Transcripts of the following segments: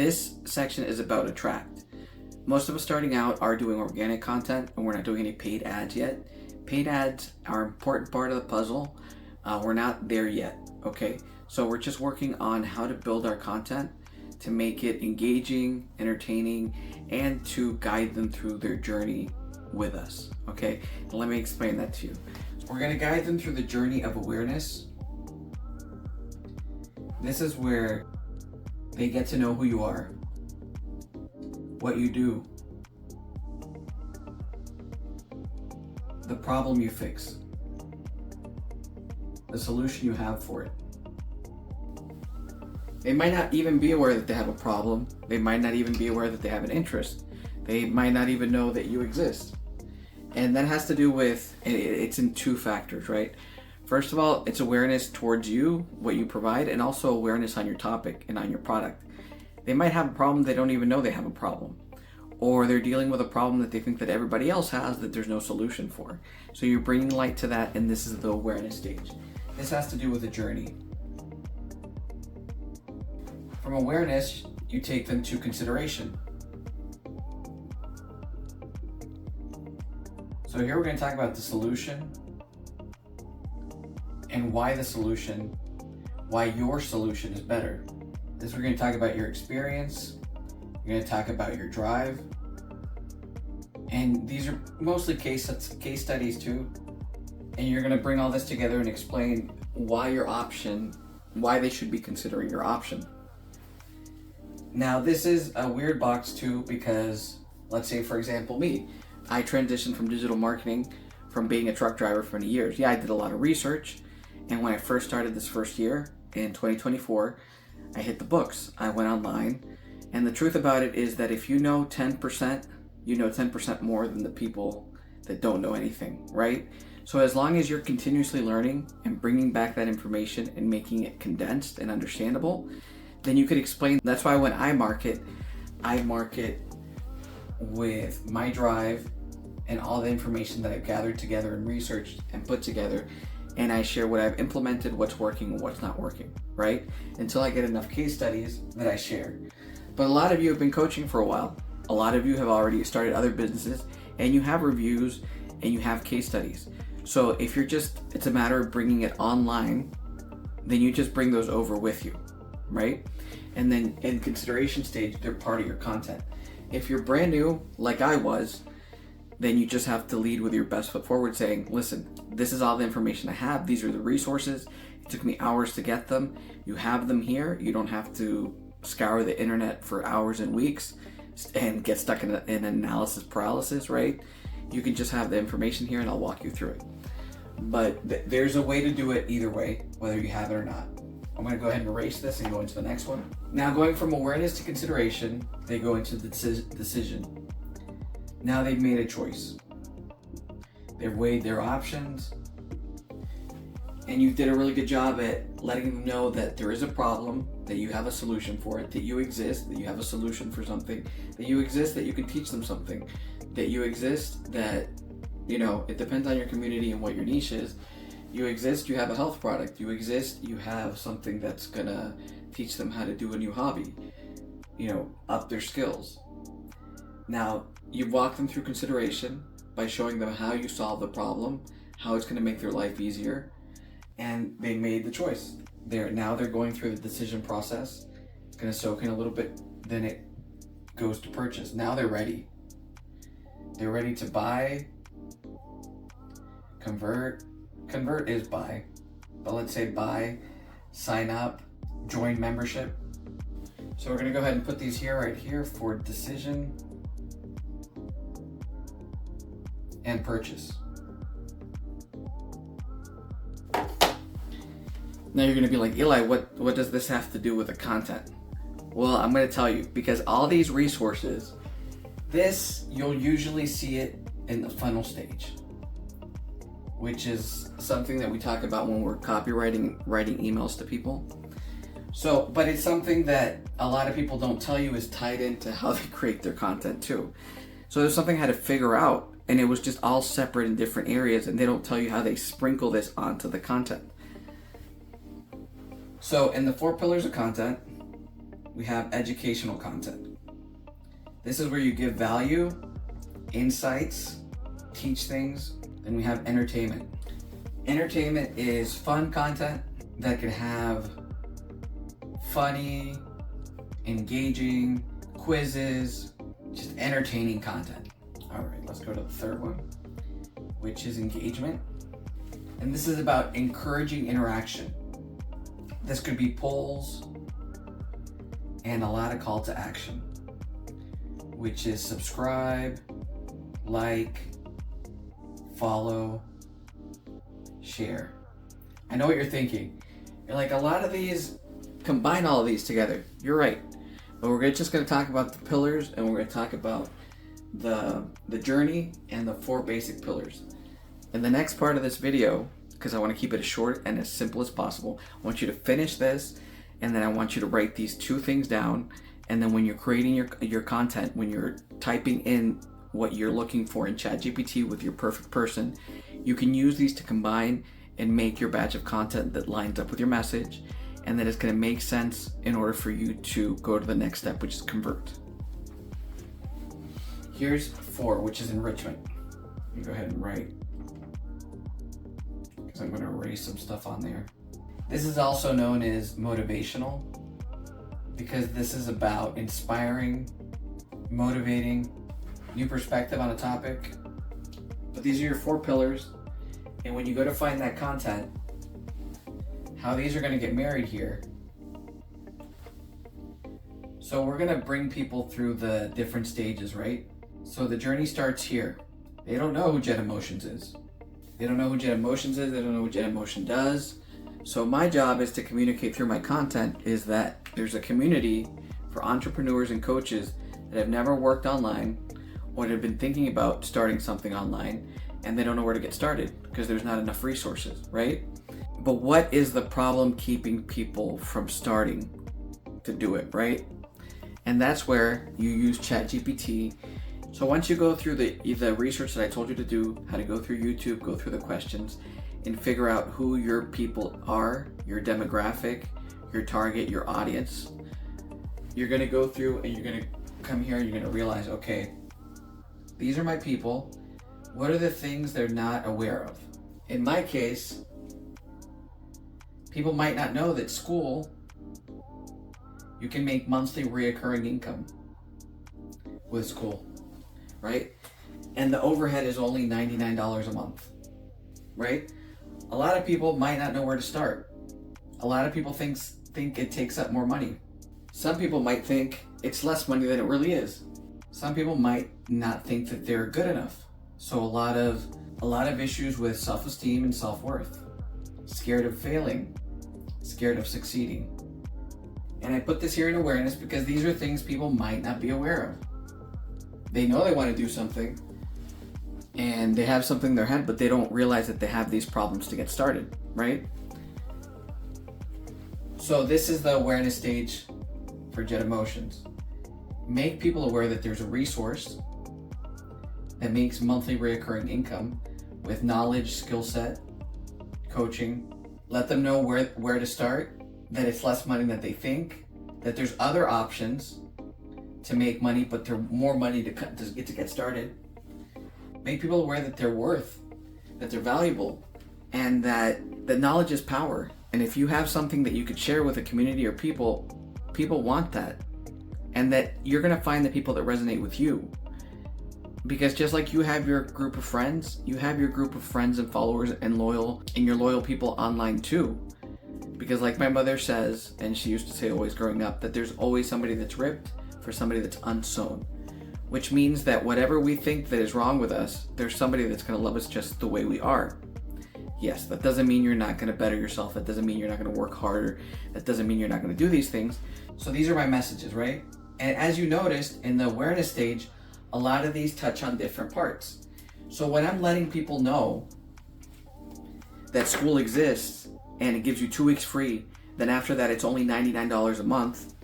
This section is about attract. Most of us starting out are doing organic content and we're not doing any paid ads yet. Paid ads are an important part of the puzzle. We're not there yet, okay? So we're just working on how to build our content to make it engaging, entertaining, and to guide them through their journey with us, okay? And let me explain that to you. We're gonna guide them through the journey of awareness. This is where they get to know who you are, what you do, the problem you fix, the solution you have for it. They might not even be aware that they have a problem. They might not even be aware that they have an interest. They might not even know that you exist. And that has to do with, it's in two factors, right? First of all, it's awareness towards you, what you provide, and also awareness on your topic and on your product. They might have a problem they don't even know they have a problem. Or they're dealing with a problem that they think that everybody else has that there's no solution for. So you're bringing light to that, and this is the awareness stage. This has to do with a journey. From awareness, you take them to consideration. So here we're going to talk about the solution and why the solution, why your solution is better. This we're going to talk about your experience. We're going to talk about your drive. And these are mostly case studies too. And you're going to bring all this together and explain why your option, why they should be considering your option. Now, this is a weird box too, because let's say, for example, me, I transitioned from digital marketing from being a truck driver for many years. Yeah, I did a lot of research. And when I first started this first year in 2024, I hit the books. I went online. And the truth about it is that if you know 10%, you know 10% more than the people that don't know anything, right? So as long as you're continuously learning and bringing back that information and making it condensed and understandable, then you could explain. That's why when I market with my drive and all the information that I've gathered together and researched and put together, and I share what I've implemented, what's working and what's not working, right? Until I get enough case studies that I share. But a lot of you have been coaching for a while. A lot of you have already started other businesses and you have reviews and you have case studies. So if it's a matter of bringing it online, then you just bring those over with you, right? And then in consideration stage, they're part of your content. If you're brand new, like I was, then you just have to lead with your best foot forward saying, listen, this is all the information I have. These are the resources. It took me hours to get them. You have them here. You don't have to scour the internet for hours and weeks and get stuck in analysis paralysis, right? You can just have the information here and I'll walk you through it. But there's a way to do it either way, whether you have it or not. I'm going to go ahead and erase this and go into the next one. Now, going from awareness to consideration, they go into the decision. Now they've made a choice. They've weighed their options. And you did a really good job at letting them know that there is a problem, that you have a solution for it, that you exist, that you have a solution for something, that you exist, that you can teach them something, that you exist, that, it depends on your community and what your niche is. You exist, you have a health product. You exist, you have something that's gonna teach them how to do a new hobby, up their skills. Now, you've walked them through consideration by showing them how you solve the problem, how it's gonna make their life easier, and they made the choice. Now they're going through the decision process. It's gonna soak in a little bit, then it goes to purchase. Now they're ready. They're ready to buy, convert. Convert is buy, but let's say buy, sign up, join membership. So we're gonna go ahead and put these here, right here, for decision and purchase. Now you're gonna be like, Eli, what does this have to do with the content? Well, I'm gonna tell you, because all these resources, you'll usually see it in the funnel stage, which is something that we talk about when we're writing emails to people. So, but it's something that a lot of people don't tell you is tied into how they create their content too. So there's something I had to figure out, and it was just all separate in different areas, and they don't tell you how they sprinkle this onto the content. So in the 4 pillars of content, we have educational content. This is where you give value, insights, teach things. Then we have entertainment. Entertainment is fun content that could have funny, engaging, quizzes, just entertaining content. All right, let's go to the third one, which is engagement. And this is about encouraging interaction. This could be polls and a lot of call to action, which is subscribe, like, follow, share. I know what you're thinking. You're like, a lot of these, combine all of these together. You're right. But we're just going to talk about the pillars, and we're going to talk about the journey and the 4 basic pillars. In the next part of this video, because I want to keep it as short and as simple as possible, I want you to finish this, and then I want you to write these 2 things down. And then when you're creating your content, when you're typing in what you're looking for in ChatGPT with your perfect person, you can use these to combine and make your batch of content that lines up with your message, and that is going to make sense in order for you to go to the next step, which is convert. Here's 4, which is enrichment. Let me go ahead and write, because I'm going to erase some stuff on there. This is also known as motivational, because this is about inspiring, motivating, new perspective on a topic. But these are your 4 pillars, and when you go to find that content, how these are going to get married here. So we're going to bring people through the different stages, right? So the journey starts here. They don't know who Jet Emotions is. They don't know who Jet Emotions is. They don't know what Jet Emotion does. So my job is to communicate through my content is that there's a community for entrepreneurs and coaches that have never worked online or have been thinking about starting something online, and they don't know where to get started because there's not enough resources, right? But what is the problem keeping people from starting to do it, right? And that's where you use ChatGPT. So once you go through the research that I told you to do, how to go through YouTube, go through the questions, and figure out who your people are, your demographic, your target, your audience, you're gonna go through and you're gonna come here and you're gonna realize, okay, these are my people. What are the things they're not aware of? In my case, people might not know that school, you can make monthly reoccurring income with school, right? And the overhead is only $99 a month, right? A lot of people might not know where to start. A lot of people think it takes up more money. Some people might think it's less money than it really is. Some people might not think that they're good enough. So a lot of issues with self-esteem and self-worth. Scared of failing, scared of succeeding. And I put this here in awareness because these are things people might not be aware of. They know they want to do something and they have something in their head, but they don't realize that they have these problems to get started, right? So this is the awareness stage for Jet Emotions. Make people aware that there's a resource that makes monthly recurring income with knowledge, skill set, coaching. Let them know where to start, that it's less money than they think, that there's other options to make money, but they're more money to get started. Make people aware that they're worth, that they're valuable, and that knowledge is power. And if you have something that you could share with a community or people want that. And that you're gonna find the people that resonate with you. Because just like you have your group of friends, you have your group of friends and followers and your loyal people online too. Because like my mother says, and she used to say always growing up, that there's always somebody that's ripped for somebody that's unsewn. Which means that whatever we think that is wrong with us, there's somebody that's gonna love us just the way we are. Yes, that doesn't mean you're not gonna better yourself. That doesn't mean you're not gonna work harder. That doesn't mean you're not gonna do these things. So these are my messages, right? And as you noticed in the awareness stage, a lot of these touch on different parts. So when I'm letting people know that school exists and it gives you 2 weeks free, then after that it's only $99 a month.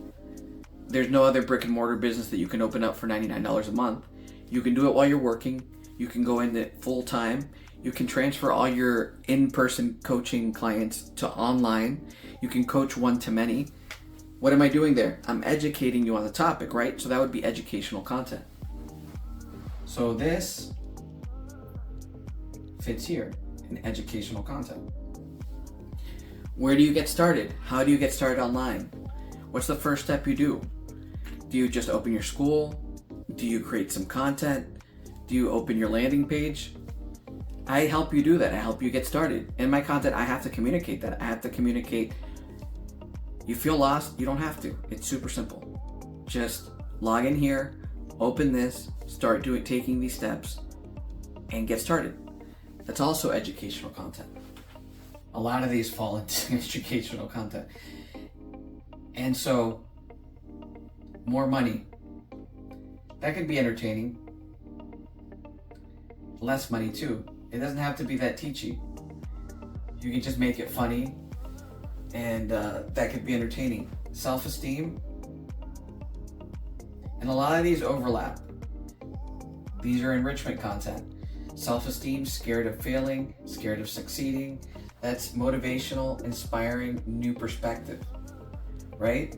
There's no other brick and mortar business that you can open up for $99 a month. You can do it while you're working. You can go into full time. You can transfer all your in-person coaching clients to online. You can coach one-to-many. What am I doing there? I'm educating you on the topic, right? So that would be educational content. So this fits here in educational content. Where do you get started? How do you get started online? What's the first step you do? Do you just open your school? Do you create some content? Do you open your landing page? I help you do that. I help you get started. In my content, I have to communicate that. I have to communicate. You feel lost? You don't have to. It's super simple. Just log in here, open this, start taking these steps, and get started. That's also educational content. A lot of these fall into educational content. And so, more money. That could be entertaining. Less money too. It doesn't have to be that teachy. You can just make it funny, and that could be entertaining. Self-esteem. And a lot of these overlap. These are enrichment content. Self-esteem, scared of failing, scared of succeeding. That's motivational, inspiring, new perspective, right?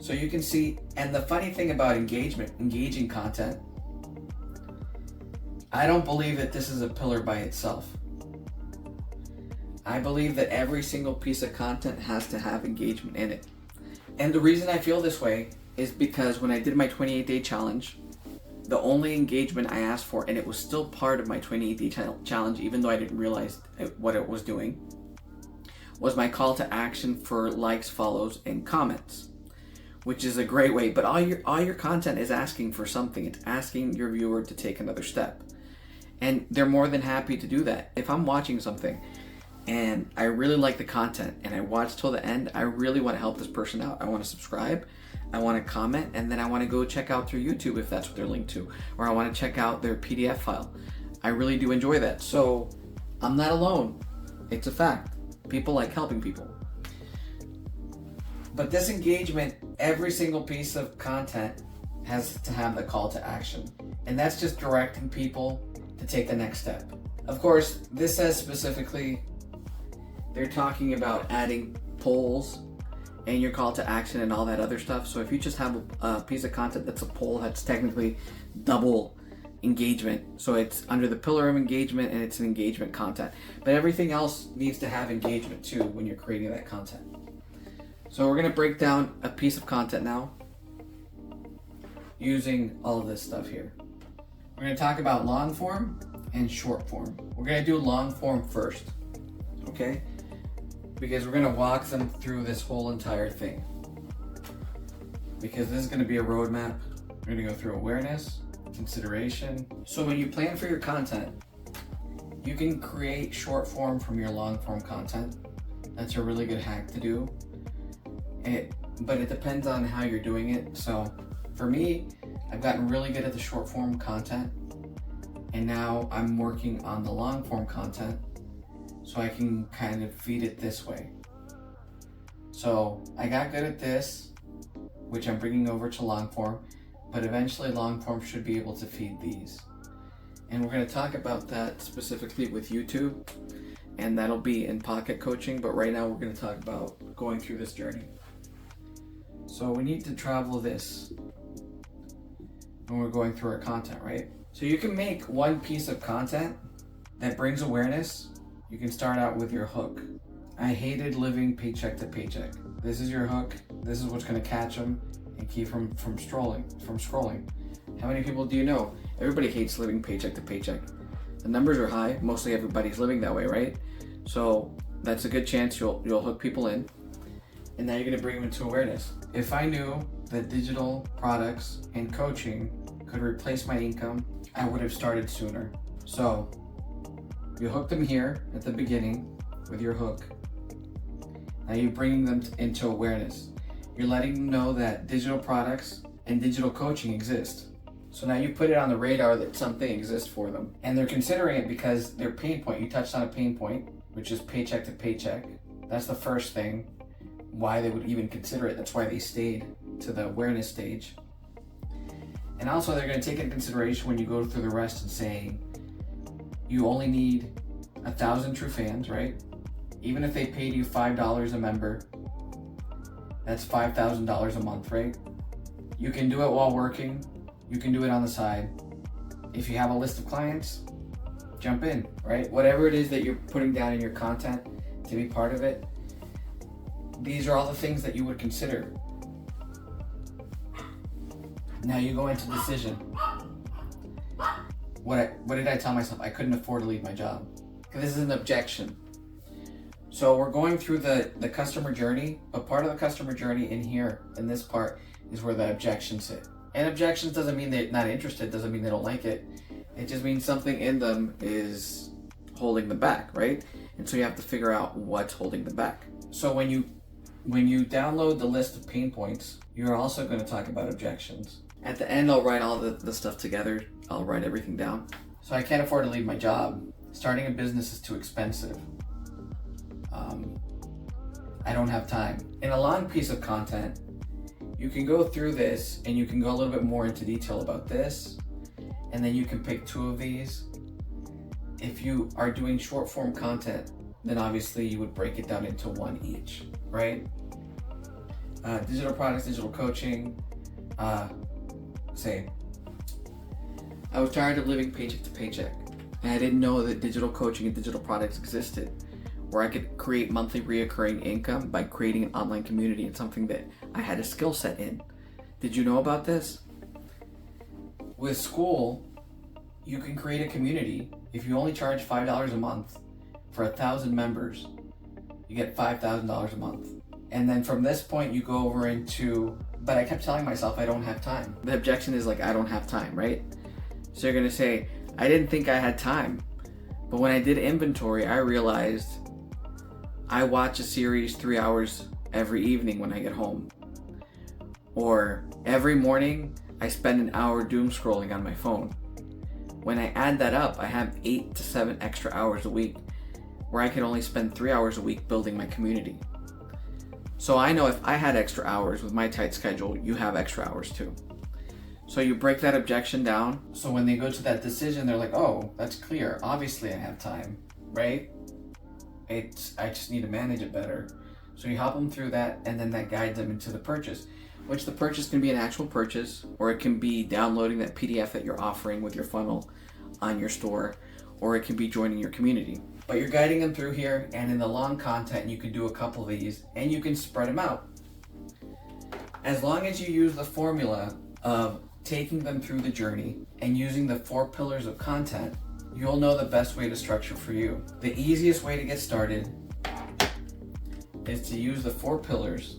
So you can see, and the funny thing about engaging content, I don't believe that this is a pillar by itself. I believe that every single piece of content has to have engagement in it. And the reason I feel this way is because when I did my 28-day challenge, the only engagement I asked for, and it was still part of my 28-day challenge, even though I didn't realize what it was doing, was my call to action for likes, follows, and comments, which is a great way. But all your content is asking for something. It's asking your viewer to take another step. And they're more than happy to do that. If I'm watching something and I really like the content and I watch till the end, I really want to help this person out. I want to subscribe, I want to comment, and then I want to go check out their YouTube if that's what they're linked to, or I want to check out their PDF file. I really do enjoy that. So I'm not alone. It's a fact. People like helping people. But this engagement, every single piece of content has to have the call to action. And that's just directing people to take the next step. Of course, this says specifically, they're talking about adding polls and your call to action and all that other stuff. So if you just have a piece of content that's a poll, that's technically double engagement. So it's under the pillar of engagement and it's an engagement content. But everything else needs to have engagement too when you're creating that content. So we're gonna break down a piece of content now using all of this stuff here. We're gonna talk about long form and short form. We're gonna do long form first, okay? Because we're gonna walk them through this whole entire thing. Because this is gonna be a roadmap. We're gonna go through awareness, consideration. So when you plan for your content, you can create short form from your long form content. That's a really good hack to do. But it depends on how you're doing it. So for me, I've gotten really good at the short form content, and now I'm working on the long form content so I can kind of feed it this way. So I got good at this, which I'm bringing over to long form, but eventually long form should be able to feed these. And we're going to talk about that specifically with YouTube, and that'll be in Pocket Coaching, but right now we're going to talk about going through this journey. So we need to travel this when we're going through our content, right? So you can make one piece of content that brings awareness. You can start out with your hook. I hated living paycheck to paycheck. This is your hook. This is what's going to catch them and keep from scrolling. How many people do you know? Everybody hates living paycheck to paycheck. The numbers are high. Mostly everybody's living that way, right? So that's a good chance you'll hook people in. And now you're going to bring them into awareness. If I knew that digital products and coaching could replace my income, I would have started sooner. So you hook them here at the beginning with your hook. Now you're bringing them into awareness. You're letting them know that digital products and digital coaching exist. So now you put it on the radar that something exists for them. And they're considering it because their pain point, you touched on a pain point, which is paycheck to paycheck. That's the first thing, why they would even consider it. That's why they stayed to the awareness stage. And also they're going to take into consideration when you go through the rest and saying, you only need 1,000 true fans, right? Even if they paid you $5 a member, That's $5,000 a month, right? You can do it while working. You can do it on the side. If you have a list of clients, jump in, right? Whatever it is that you're putting down in your content to be part of it, these are all the things that you would consider. Now you go into decision. What did I tell myself? I couldn't afford to leave my job. This is an objection. So we're going through the customer journey, but part of the customer journey in here, in this part, is where the objections sit. And objections doesn't mean they're not interested, doesn't mean they don't like it. It just means something in them is holding them back, right? And so you have to figure out what's holding them back. So when you download the list of pain points, you're also going to talk about objections. At the end, I'll write all the stuff together. I'll write everything down. So I can't afford to leave my job. Starting a business is too expensive. I don't have time. In a long piece of content, you can go through this and you can go a little bit more into detail about this, and then you can pick two of these. If you are doing short form content, then obviously you would break it down into one each, right? Digital products, digital coaching, say, I was tired of living paycheck to paycheck, and I didn't know that digital coaching and digital products existed, where I could create monthly reoccurring income by creating an online community and something that I had a skill set in. Did you know about this? With school, you can create a community. If you only charge $5 a month for 1,000 members, you get $5,000 a month. And then from this point, you go over into, but I kept telling myself I don't have time. The objection is like, I don't have time, right? So you're gonna say, I didn't think I had time. But when I did inventory, I realized I watch a series 3 hours every evening when I get home. Or every morning, I spend an hour doom scrolling on my phone. When I add that up, I have 8 to 7 extra hours a week, where I can only spend 3 hours a week building my community. So I know if I had extra hours with my tight schedule, you have extra hours too. So you break that objection down. So when they go to that decision, they're like, oh, that's clear. Obviously I have time, right? I just need to manage it better. So you help them through that, and then that guides them into the purchase, which the purchase can be an actual purchase, or it can be downloading that PDF that you're offering with your funnel on your store, or it can be joining your community. But you're guiding them through here, and in the long content, you can do a couple of these, and you can spread them out. As long as you use the formula of taking them through the journey and using the 4 pillars of content, you'll know the best way to structure for you. The easiest way to get started is to use the 4 pillars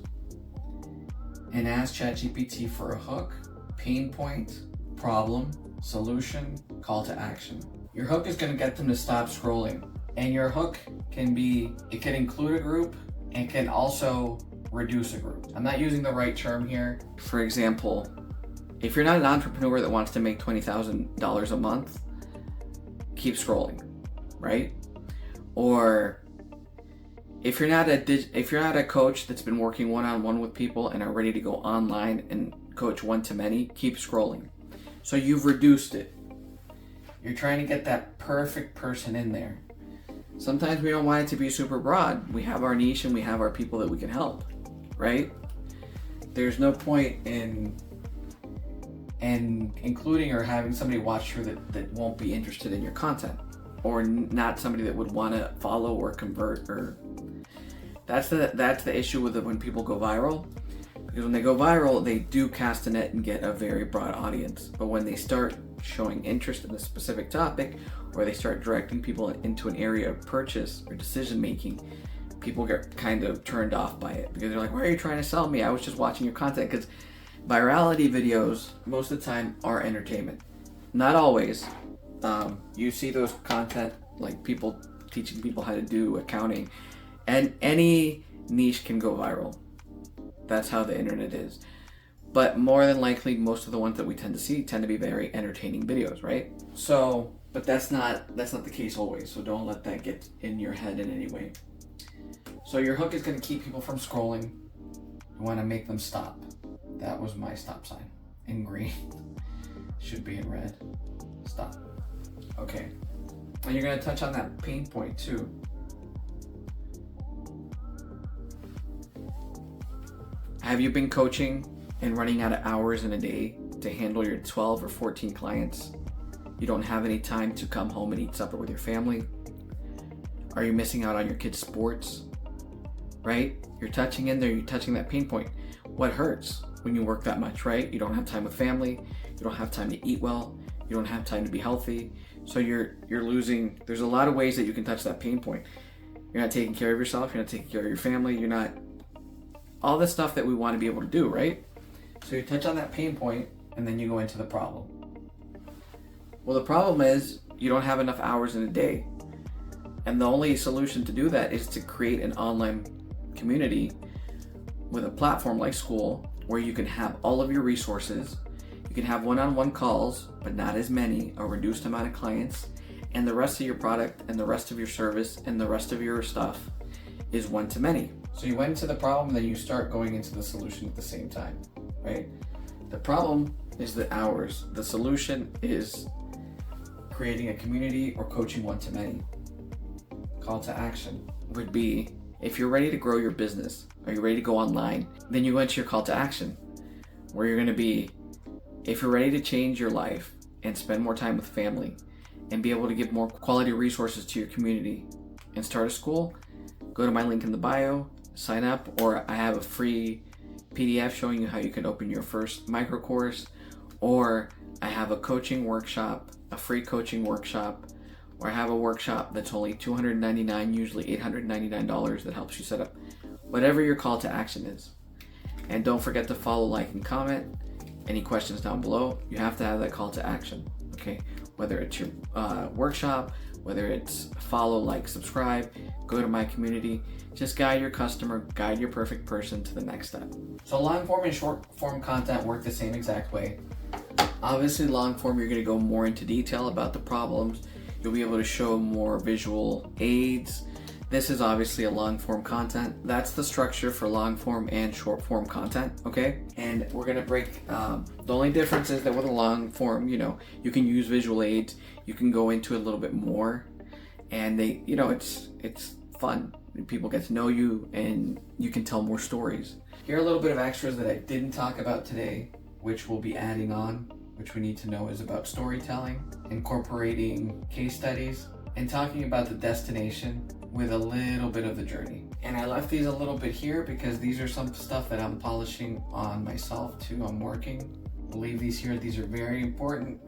and ask ChatGPT for a hook, pain point, problem, solution, call to action. Your hook is going to get them to stop scrolling. And your hook can include a group and can also reduce a group. I'm not using the right term here. For example, if you're not an entrepreneur that wants to make $20,000 a month, keep scrolling, right? Or if you're not a coach that's been working one-on-one with people and are ready to go online and coach one-to-many, keep scrolling. So you've reduced it. You're trying to get that perfect person in there. Sometimes we don't want it to be super broad. We have our niche and we have our people that we can help, right? There's no point in including or having somebody watch through that won't be interested in your content, or not somebody that would want to follow or convert. Or that's the issue with it when people go viral, because when they go viral, they do cast a net and get a very broad audience. But when they start showing interest in a specific topic, or they start directing people into an area of purchase or decision making, people get kind of turned off by it, because they're like, why are you trying to sell me? I was just watching your content. Because virality videos most of the time are entertainment. Not always. You see those content like people teaching people how to do accounting, and any niche can go viral. That's how the internet is. But more than likely, most of the ones that we tend to see tend to be very entertaining videos, right? So, but that's not the case always. So don't let that get in your head in any way. So your hook is going to keep people from scrolling. You want to make them stop. That was my stop sign in green. Should be in red. Stop. Okay. And you're going to touch on that pain point too. Have you been coaching and running out of hours in a day to handle your 12 or 14 clients? You don't have any time to come home and eat supper with your family? Are you missing out on your kids' sports? Right? You're touching in there, you're touching that pain point. What hurts when you work that much, right? You don't have time with family, you don't have time to eat well, you don't have time to be healthy. So you're losing. There's a lot of ways that you can touch that pain point. You're not taking care of yourself, you're not taking care of your family, you're not, all the stuff that we want to be able to do, right? So you touch on that pain point and then you go into the problem. Well, the problem is you don't have enough hours in a day. And the only solution to do that is to create an online community with a platform like school where you can have all of your resources. You can have one-on-one calls, but not as many, a reduced amount of clients, and the rest of your product and the rest of your service and the rest of your stuff is one-to-many. So you went into the problem, then you start going into the solution at the same time, right? The problem is the hours. The solution is creating a community or coaching one-to-many. Call to action would be, if you're ready to grow your business, are you ready to go online? Then you go into your call to action, where you're going to be, if you're ready to change your life and spend more time with family and be able to give more quality resources to your community and start a school, go to my link in the bio, sign up, or I have a free PDF showing you how you can open your first micro course, or I have a coaching workshop, a free coaching workshop, or I have a workshop that's only $299, usually $899, that helps you set up whatever your call to action is. And don't forget to follow, like, and comment. Any questions down below, you have to have that call to action, okay? Whether it's your workshop, whether it's follow, like, subscribe, go to my community, just guide your customer, guide your perfect person to the next step. So long form and short form content work the same exact way. Obviously, long form, you're gonna go more into detail about the problems. You'll be able to show more visual aids. This is obviously a long form content. That's the structure for long form and short form content, okay? And we're gonna break, the only difference is that with a long form, you can use visual aids, you can go into a little bit more, and they, it's fun. People get to know you and you can tell more stories. Here are a little bit of extras that I didn't talk about today, which we'll be adding on, which we need to know is about storytelling, incorporating case studies, and talking about the destination with a little bit of the journey. And I left these a little bit here because these are some stuff that I'm polishing on myself too. I'm working. We'll leave these here. These are very important.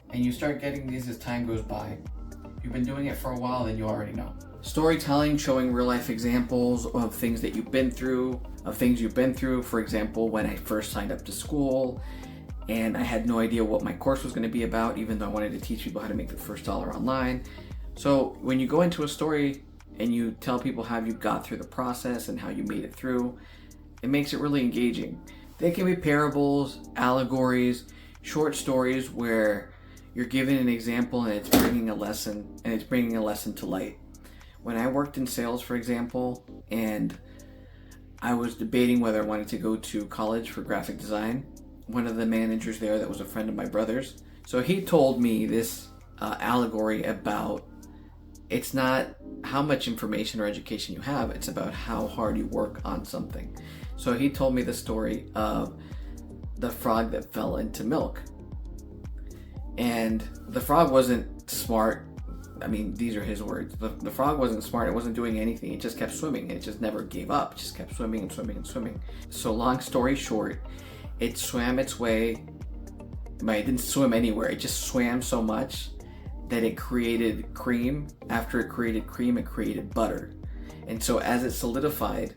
And you start getting these as time goes by. If you've been doing it for a while, then you already know. Storytelling, showing real life examples of things that you've been through, For example, when I first signed up to school, and I had no idea what my course was going to be about, even though I wanted to teach people how to make their first dollar online. So when you go into a story and you tell people how you got through the process and how you made it through, it makes it really engaging. They can be parables, allegories, short stories where you're given an example and it's bringing a lesson to light. When I worked in sales, for example, and I was debating whether I wanted to go to college for graphic design, one of the managers there that was a friend of my brother's, so he told me this allegory about, it's not how much information or education you have, it's about how hard you work on something. So he told me the story of the frog that fell into milk. And the frog wasn't smart. I mean, these are his words. The frog wasn't smart. It wasn't doing anything. It just kept swimming. It just never gave up. It just kept swimming and swimming and swimming. So long story short, it swam its way. It didn't swim anywhere. It just swam so much that it created cream. After it created cream, it created butter. And so as it solidified,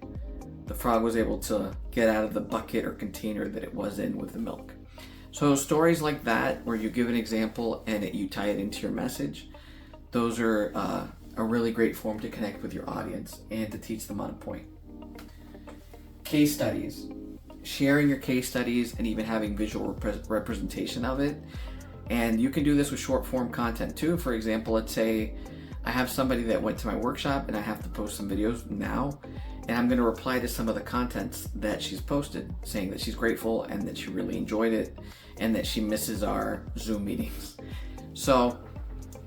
the frog was able to get out of the bucket or container that it was in with the milk. So stories like that, where you give an example and you tie it into your message, those are a really great form to connect with your audience and to teach them on a point. Case studies. Sharing your case studies and even having visual representation of it. And you can do this with short form content too. For example, let's say I have somebody that went to my workshop and I have to post some videos now, and I'm going to reply to some of the contents that she's posted, saying that she's grateful and that she really enjoyed it and that she misses our Zoom meetings. So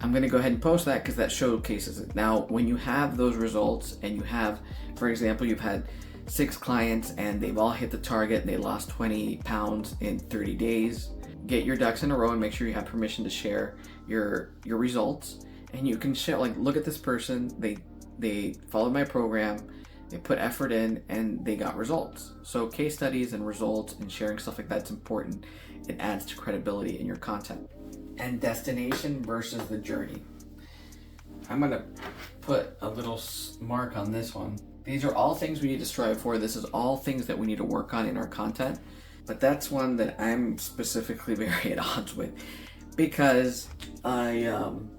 I'm going to go ahead and post that because that showcases it. Now, when you have those results and you have, for example, you've had 6 clients and they've all hit the target and they lost 20 pounds in 30 days. Get your ducks in a row and make sure you have permission to share your results. And you can share, like, look at this person, they followed my program, they put effort in, and they got results. So case studies and results and sharing stuff like that's important. It adds to credibility in your content. And destination versus the journey. I'm gonna put a little mark on this one. These are all things we need to strive for. This is all things that we need to work on in our content. But that's one that I'm specifically very at odds with, because I'm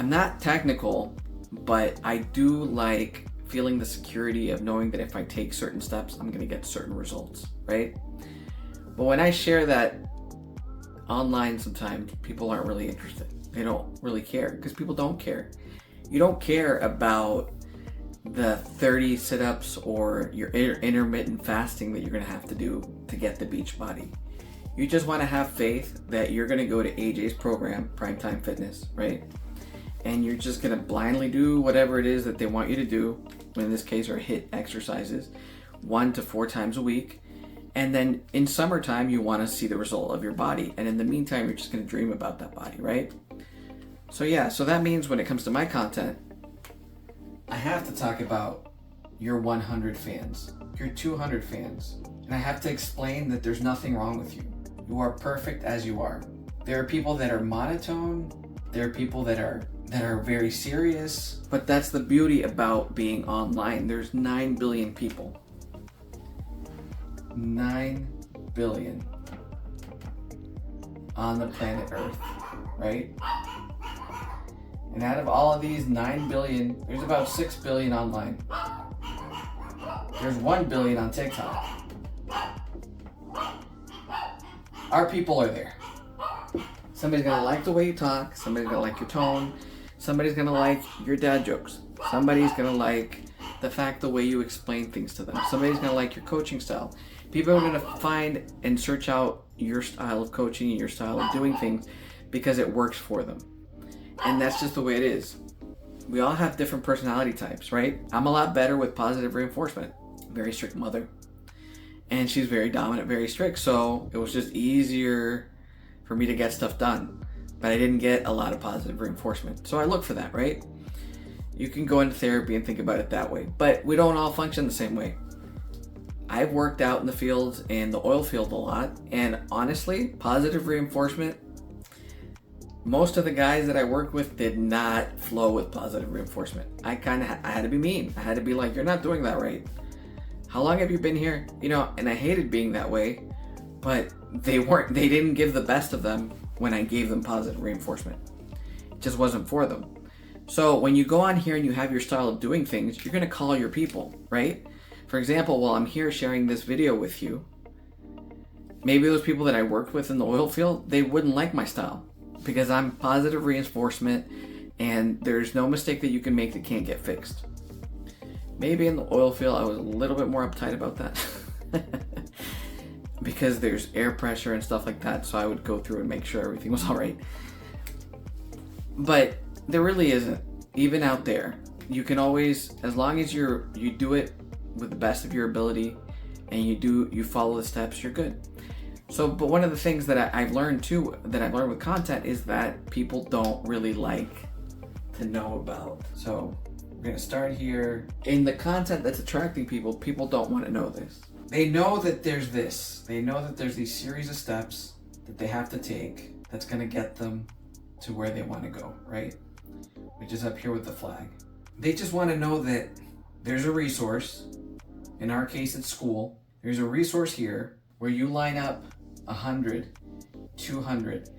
not technical, but I do like feeling the security of knowing that if I take certain steps, I'm gonna get certain results, right? But when I share that online, sometimes people aren't really interested. They don't really care, because people don't care. You don't care about the 30 sit-ups or your intermittent fasting that you're gonna have to do to get the beach body. You just wanna have faith that you're gonna go to AJ's program, Primetime Fitness, right? And you're just gonna blindly do whatever it is that they want you to do. In this case, are HIIT exercises 1 to 4 times a week. And then in summertime, you wanna see the result of your body. And in the meantime, you're just gonna dream about that body, right? So yeah, so that means when it comes to my content, I have to talk about your 100 fans, your 200 fans. And I have to explain that there's nothing wrong with you. You are perfect as you are. There are people that are monotone. There are people that are very serious. But that's the beauty about being online. There's 9 billion people. 9 billion on the planet Earth, right? And out of all of these 9 billion, there's about 6 billion online. There's 1 billion on TikTok. Our people are there. Somebody's gonna like the way you talk, somebody's gonna like your tone, somebody's gonna like your dad jokes, somebody's gonna like the fact the way you explain things to them, somebody's gonna like your coaching style. People are gonna find and search out your style of coaching and your style of doing things because it works for them. And that's just the way it is. We all have different personality types, right? I'm a lot better with positive reinforcement. Very strict mother. And she's very dominant, very strict. So it was just easier for me to get stuff done. But I didn't get a lot of positive reinforcement. So I look for that, right? You can go into therapy and think about it that way. But we don't all function the same way. I've worked out in the fields and the oil field a lot. And honestly, positive reinforcement, most of the guys that I worked with did not flow with positive reinforcement. I had to be mean. I had to be like, you're not doing that right. How long have you been here? You know, and I hated being that way, but they didn't give the best of them when I gave them positive reinforcement. It just wasn't for them. So when you go on here and you have your style of doing things, you're gonna call your people, right? For example, while I'm here sharing this video with you, maybe those people that I worked with in the oil field, they wouldn't like my style, because I'm positive reinforcement and there's no mistake that you can make that can't get fixed. Maybe in the oil field, I was a little bit more uptight about that because there's air pressure and stuff like that. So I would go through and make sure everything was all right. But there really isn't. Even out there, you can always, as long as you do it with the best of your ability and you follow the steps, you're good. So, but one of the things that I've learned too, that I've learned with content, is that people don't really like to know about. So we're gonna start here. In the content that's attracting people, people don't want to know this. They know that there's this. They know that there's these series of steps that they have to take that's gonna get them to where they want to go, right? Which is up here with the flag. They just want to know that there's a resource. In our case, it's school. There's a resource here where you line up 100, 200,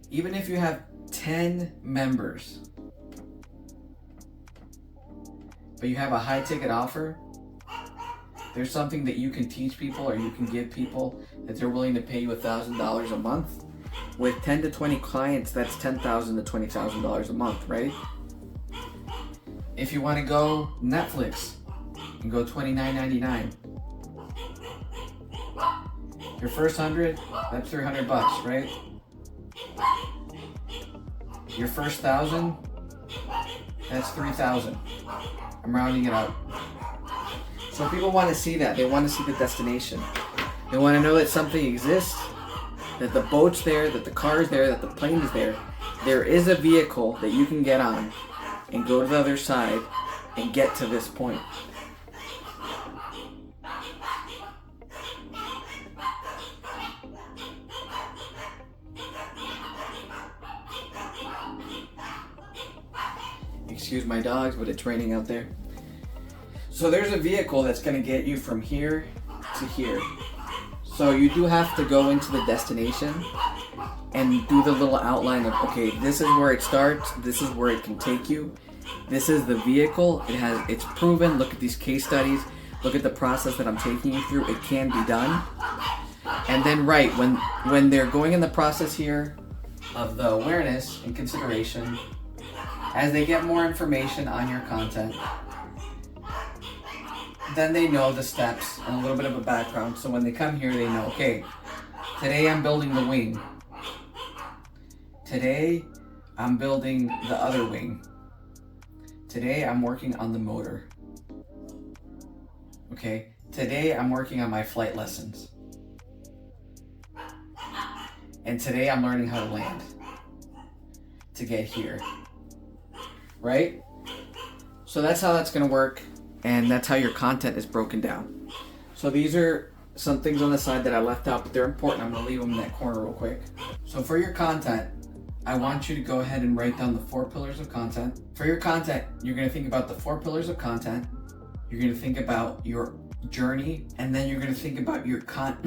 even if you have 10 members, but you have a high ticket offer, there's something that you can teach people or you can give people that they're willing to pay you $1,000 a month. With 10 to 20 clients, that's $10,000 to $20,000 a month, right? If you want to go Netflix and go $29.99, your first 100, that's $300, right? Your first 1,000, that's 3,000. I'm rounding it up. So So people want to see that. They want to see the destination. They want to know that something exists, that the boat's there, that the car's there, that the plane is there. There is a vehicle that you can get on and go to the other side and get to this point. Excuse my dogs, but it's raining out there. So there's a vehicle that's going to get you from here to here. So you do have to go into the destination and do the little outline of, okay, this is where it starts, this is where it can take you. This is the vehicle. It's proven. Look at these case studies. Look at the process that I'm taking you through. It can be done. And then right, when they're going in the process here of the awareness and consideration, as they get more information on your content, then they know the steps and a little bit of a background. So when they come here, they know, okay, today I'm building the wing. Today I'm building the other wing. Today I'm working on the motor. Okay, today I'm working on my flight lessons. And today I'm learning how to land to get here. Right? So that's how that's going to work, and that's how your content is broken down. So these are some things on the side that I left out, but they're important. I'm going to leave them in that corner real quick. So for your content, I want you to go ahead and write down the 4 pillars of content. For your content, you're going to think about the 4 pillars of content. You're going to think about your journey, and then you're going to think about your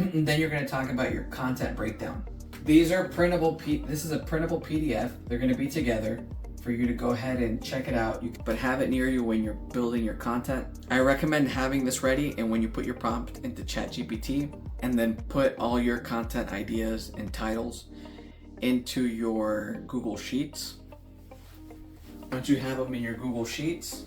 then you're going to talk about your content breakdown. These are printable. This is a printable PDF. They're going to be together for you to go ahead and check it out, but have it near you when you're building your content. I recommend having this ready, and when you put your prompt into ChatGPT, and then put all your content ideas and titles into your Google Sheets. Once you have them in your Google Sheets,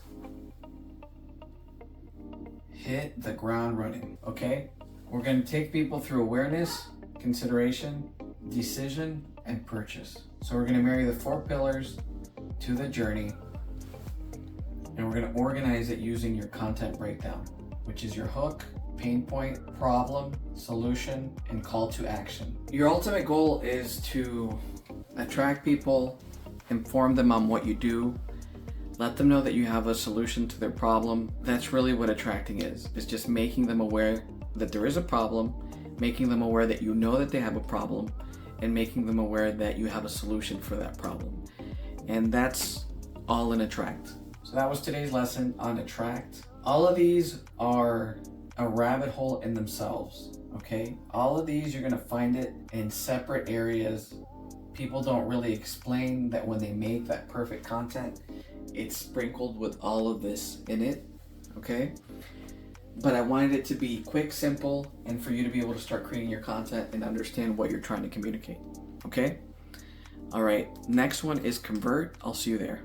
hit the ground running, okay? We're gonna take people through awareness, consideration, decision, and purchase. So we're gonna marry the 4 pillars to the journey, and we're going to organize it using your content breakdown, which is your hook, pain point, problem, solution, and call to action. Your ultimate goal is to attract people, inform them on what you do, let them know that you have a solution to their problem. That's really what attracting is just making them aware that there is a problem, making them aware that you know that they have a problem, and making them aware that you have a solution for that problem. And that's all in Attract. So that was today's lesson on Attract. All of these are a rabbit hole in themselves, okay? All of these, you're gonna find it in separate areas. People don't really explain that when they make that perfect content, it's sprinkled with all of this in it, okay? But I wanted it to be quick, simple, and for you to be able to start creating your content and understand what you're trying to communicate, okay? All right, next one is convert. I'll see you there.